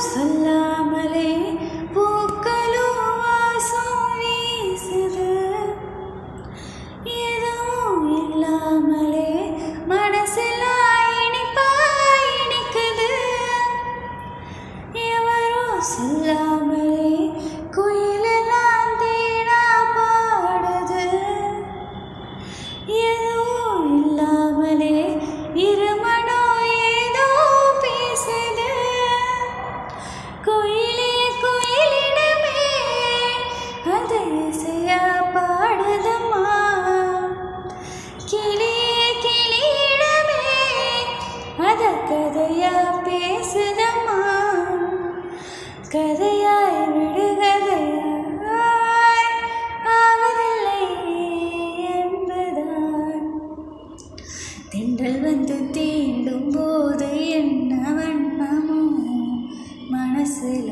சொல்லாமலே பூக்களும் வாசம் வீசுது. எதுவும் இல்லாமலே மனசெல்லாம் இனிப்பா இனிக்குது. எவரோ சொல்லாமலே குயிலெல்லாம் தேனா பாடுது. எதுவும் இல்லாமலே இருமனோ ஏதோ பேசுது. குயிலே குயிலிடமே அது இசையா பாடுதம்மா. கிளியே கிளியிடமே அத கதையா பேசுதம்மா. கதையாய் விடுகதையாய் ஆவதில்லை என்பதான். தென்றல் வந்து தீண்டும் போது என்ன வண்ணமோ மனசுல